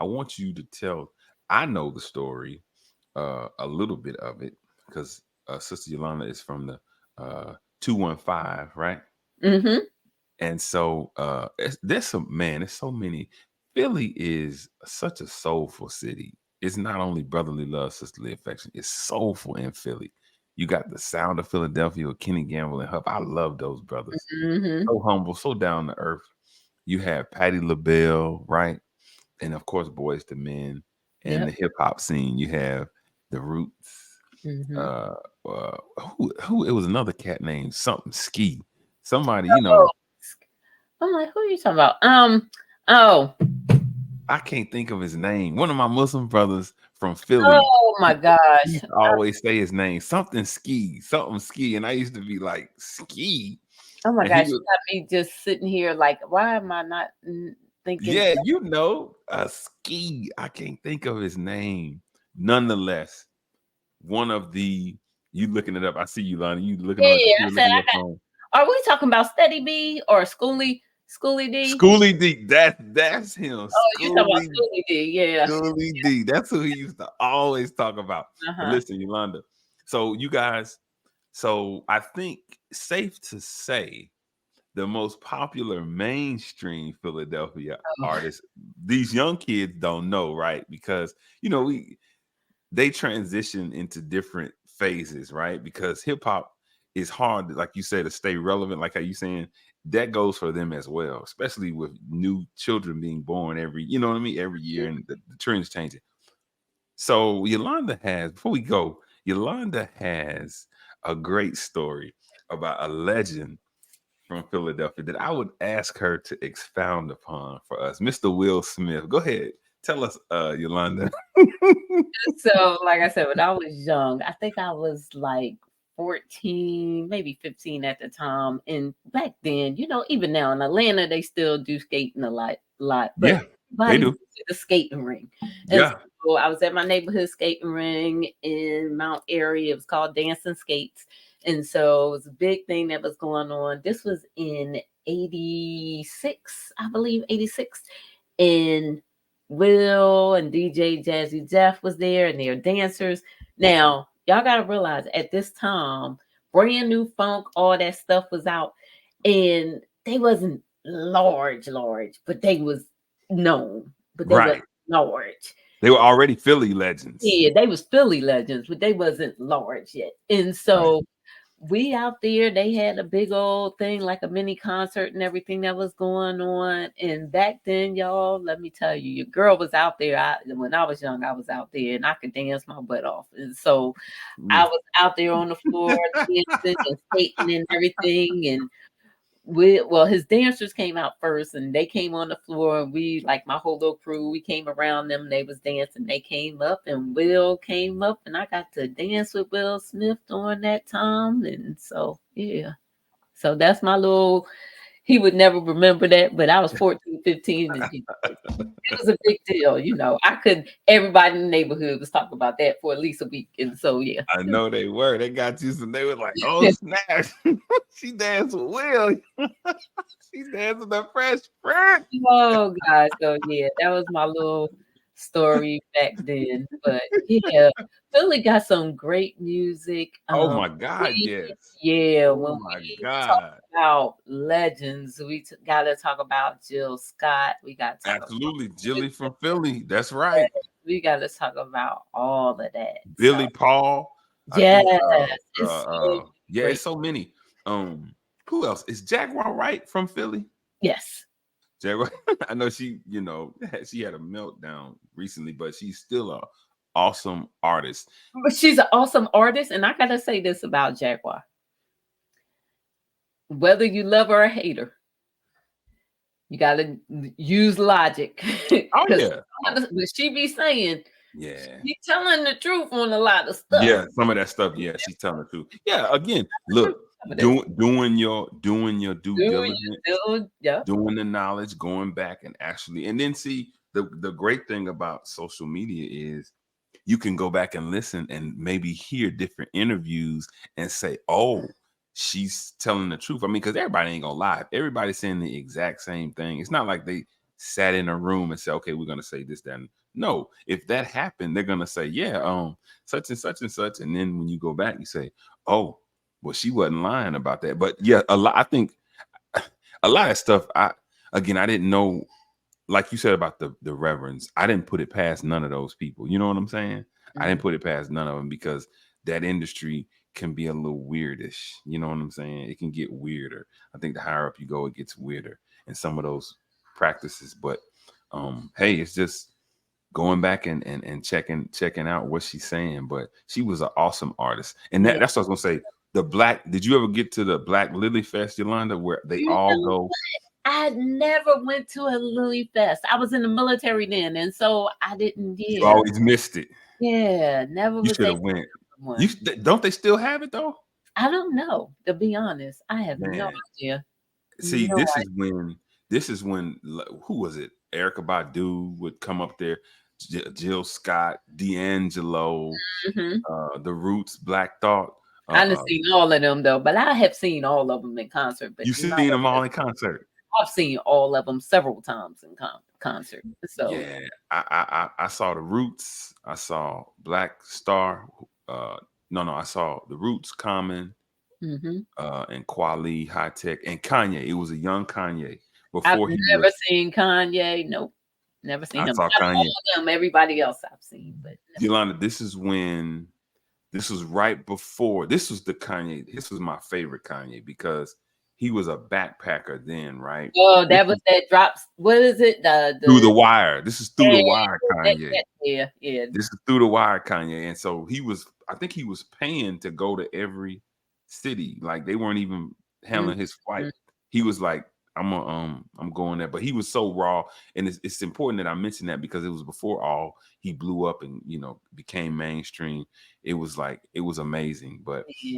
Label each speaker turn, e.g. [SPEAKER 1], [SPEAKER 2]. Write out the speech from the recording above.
[SPEAKER 1] I want you to tell. I know the story, a little bit of it, because Sister Yolanda is from the 215, right?
[SPEAKER 2] Mm-hmm.
[SPEAKER 1] And so there's so many. Philly is such a soulful city. It's not only brotherly love, sisterly affection. It's soulful in Philly. You got the sound of Philadelphia with Kenny Gamble and Huff. I love those brothers.
[SPEAKER 2] Mm-hmm.
[SPEAKER 1] So humble, so down to earth. You have Patti LaBelle, right? And of course, Boys to Men, and
[SPEAKER 2] Yep.
[SPEAKER 1] the hip hop scene. You have the Roots.
[SPEAKER 2] Mm-hmm.
[SPEAKER 1] Uh, who? It was another cat named something Ski. Somebody,
[SPEAKER 2] Oh, I'm like, who are you talking about? Oh,
[SPEAKER 1] I can't think of his name. One of my Muslim brothers from Philly.
[SPEAKER 2] oh my
[SPEAKER 1] He
[SPEAKER 2] gosh.
[SPEAKER 1] used to always say his name, something Ski, and I used to be like Ski,
[SPEAKER 2] Oh my
[SPEAKER 1] and he
[SPEAKER 2] gosh, you
[SPEAKER 1] was,
[SPEAKER 2] got me just sitting here like, why am I not thinking?
[SPEAKER 1] yeah, Ski. I can't think of his name. Nonetheless, one of the you looking it up. I see you, Lonnie. You looking
[SPEAKER 2] Yeah,
[SPEAKER 1] on the
[SPEAKER 2] yeah.
[SPEAKER 1] computer,
[SPEAKER 2] I said,
[SPEAKER 1] looking at your phone.
[SPEAKER 2] are we talking about Steady B or Schooly D?
[SPEAKER 1] Schoolie D. That's him.
[SPEAKER 2] Oh, you talking about
[SPEAKER 1] Schoolie
[SPEAKER 2] Schooly D? Yeah.
[SPEAKER 1] Schoolie D. That's who he used to always talk about.
[SPEAKER 2] Uh
[SPEAKER 1] But
[SPEAKER 2] huh.
[SPEAKER 1] listen, Yolanda. So you guys, so I think safe to say the most popular mainstream Philadelphia
[SPEAKER 2] Oh,
[SPEAKER 1] artists, these young kids don't know, right? Because they transition into different phases, right? Because hip hop is hard, like you said, to stay relevant. Like how you saying that goes for them as well, especially with new children being born every, you know what I mean, every year, and the trends changing. So Yolanda has, before we go, Yolanda has a great story about a legend from Philadelphia that I would ask her to expound upon for us. Mr. Will Smith. Go ahead. Tell us, Yolanda.
[SPEAKER 2] so like I said, when I was young, I think I was like 14, maybe 15 at the time. And back then, even now in Atlanta, they still do skating a lot, but
[SPEAKER 1] Yeah, they
[SPEAKER 2] everybody
[SPEAKER 1] do.
[SPEAKER 2] went to the skating ring. And
[SPEAKER 1] Yeah.
[SPEAKER 2] so I was at my neighborhood skating ring in Mount Airy. It was called Dancing Skates. And so it was a big thing that was going on. This was in 86, I believe, 86. And Will and DJ Jazzy Jeff was there, and they're dancers. Now, y'all gotta realize at this time, brand new funk, all that stuff was out, and they wasn't large, but they was known, but they wasn't
[SPEAKER 1] Right.
[SPEAKER 2] large.
[SPEAKER 1] They were already Philly legends.
[SPEAKER 2] Yeah, they was Philly legends, but they wasn't large yet. And
[SPEAKER 1] Right.
[SPEAKER 2] so we out there, they had a big old thing like a mini concert and everything that was going on. And back then, y'all, let me tell you, your girl was out there. When I was young, I was out there and I could dance my butt off. And so I
[SPEAKER 1] Mm.
[SPEAKER 2] was out there on the floor dancing and skating and everything. And well, his dancers came out first and they came on the floor, and we, like my whole little crew, we came around them. They was dancing. They came up and Will came up, and I got to dance with Will Smith during that time. And so, yeah. So that's my little, he would never remember that, but I was 14, 15, and it was a big deal. Everybody in the neighborhood was talking about that for at least a week. And so, yeah.
[SPEAKER 1] I know they were. They got you some. They were like, "Oh snap, she danced with Will. She danced with the Fresh Prince."
[SPEAKER 2] Oh gosh, so yeah, that was my little story back then. But yeah, Philly got some great music.
[SPEAKER 1] Oh my God,
[SPEAKER 2] We
[SPEAKER 1] yes.
[SPEAKER 2] yeah,
[SPEAKER 1] Oh
[SPEAKER 2] when
[SPEAKER 1] my
[SPEAKER 2] we talk
[SPEAKER 1] God,
[SPEAKER 2] about legends, we got to talk about Jill Scott. We got to talk about
[SPEAKER 1] absolutely, Jilly from Philly. That's right.
[SPEAKER 2] we got to talk about all of that. So
[SPEAKER 1] Billy Paul. I
[SPEAKER 2] yes,
[SPEAKER 1] think.
[SPEAKER 2] it's so
[SPEAKER 1] Yeah,
[SPEAKER 2] great.
[SPEAKER 1] it's so many. Um, who else is Jaguar Wright from Philly?
[SPEAKER 2] Yes,
[SPEAKER 1] Jaguar. I know she. She had a meltdown recently, but she's still a awesome artist.
[SPEAKER 2] but she's an awesome artist, and I gotta say this about Jaguar: whether you love her or hate her, you gotta use logic
[SPEAKER 1] Oh
[SPEAKER 2] because
[SPEAKER 1] yeah. Oh
[SPEAKER 2] what she be saying,
[SPEAKER 1] yeah.
[SPEAKER 2] she telling the truth on a lot of stuff.
[SPEAKER 1] Yeah, some of that stuff. Yeah, she's telling the truth. Yeah, again, look,
[SPEAKER 2] Some of that stuff.
[SPEAKER 1] doing your due
[SPEAKER 2] Do
[SPEAKER 1] diligence,
[SPEAKER 2] you do? Yep.
[SPEAKER 1] doing the knowledge, going back and actually, and then see the great thing about social media is you can go back and listen and maybe hear different interviews and say, oh, she's telling the truth. I mean, because everybody ain't gonna lie. Everybody's saying the exact same thing. It's not like they sat in a room and said, okay, we're gonna say this, then. No, if that happened, they're gonna say, yeah, such and such and such. And then when you go back, you say, oh, well, she wasn't lying about that. But yeah, a lot, I think a lot of stuff, I didn't know, like you said about the reverends, I didn't put it past none of those people. You know what I'm saying? I didn't
[SPEAKER 2] Mhm.
[SPEAKER 1] put it past none of them because that industry can be a little weirdish. You know what I'm saying? It can get weirder. I think the higher up you go, it gets weirder in some of those practices. But hey, it's just going back and checking out what she's saying. But she was an awesome artist, and
[SPEAKER 2] Yeah.
[SPEAKER 1] that's what I was gonna say. The black. Did you ever get to the Black Lily Fest, Yolanda, where they
[SPEAKER 2] You
[SPEAKER 1] all
[SPEAKER 2] know
[SPEAKER 1] go?
[SPEAKER 2] what? I never went to a Lily Fest. I was in the military then, and so I didn't.
[SPEAKER 1] You
[SPEAKER 2] Yeah,
[SPEAKER 1] always missed it.
[SPEAKER 2] yeah, never
[SPEAKER 1] You
[SPEAKER 2] was
[SPEAKER 1] should
[SPEAKER 2] able
[SPEAKER 1] have went.
[SPEAKER 2] to one.
[SPEAKER 1] Don't they still have it though?
[SPEAKER 2] I don't know, to be honest. I have no
[SPEAKER 1] Man,
[SPEAKER 2] idea.
[SPEAKER 1] see,
[SPEAKER 2] No
[SPEAKER 1] this is when who was it? Erica Badu would come up there, Jill Scott, D'Angelo,
[SPEAKER 2] idea. Hmm.
[SPEAKER 1] the Roots, Black Thought.
[SPEAKER 2] I done seen all of them though, but I have seen all of them in concert, but
[SPEAKER 1] You
[SPEAKER 2] not
[SPEAKER 1] seen them
[SPEAKER 2] at
[SPEAKER 1] all
[SPEAKER 2] the
[SPEAKER 1] in concert?
[SPEAKER 2] I've seen all of them several times in concert. So,
[SPEAKER 1] Yeah, I saw the Roots. I saw Black Star. Uh, no, I saw the Roots, Common,
[SPEAKER 2] mhm.
[SPEAKER 1] and Kweli, High Tech, and Kanye. It was a young Kanye
[SPEAKER 2] I've
[SPEAKER 1] before he
[SPEAKER 2] never
[SPEAKER 1] was.
[SPEAKER 2] seen Kanye. Nope. Never seen
[SPEAKER 1] I
[SPEAKER 2] him.
[SPEAKER 1] saw
[SPEAKER 2] Out of all
[SPEAKER 1] Kanye.
[SPEAKER 2] of them, everybody else I've seen, but never seen.
[SPEAKER 1] Yolanda, this was right before, this was the Kanye, this was my favorite Kanye because he was a backpacker then, right?
[SPEAKER 2] Oh,
[SPEAKER 1] This
[SPEAKER 2] that was
[SPEAKER 1] is
[SPEAKER 2] that drops. What is it?
[SPEAKER 1] Through the
[SPEAKER 2] The
[SPEAKER 1] Wire. This is Through the
[SPEAKER 2] yeah,
[SPEAKER 1] Wire Kanye.
[SPEAKER 2] yeah, yeah.
[SPEAKER 1] This is Through the Wire Kanye. And so I think he was paying to go to every city. Like they weren't even handling his flight.
[SPEAKER 2] Mhm.
[SPEAKER 1] He was like, I'm going there. But he was so raw. And it's important that I mention that because it was before all he blew up and became mainstream. It was like it was amazing. But
[SPEAKER 2] Yeah.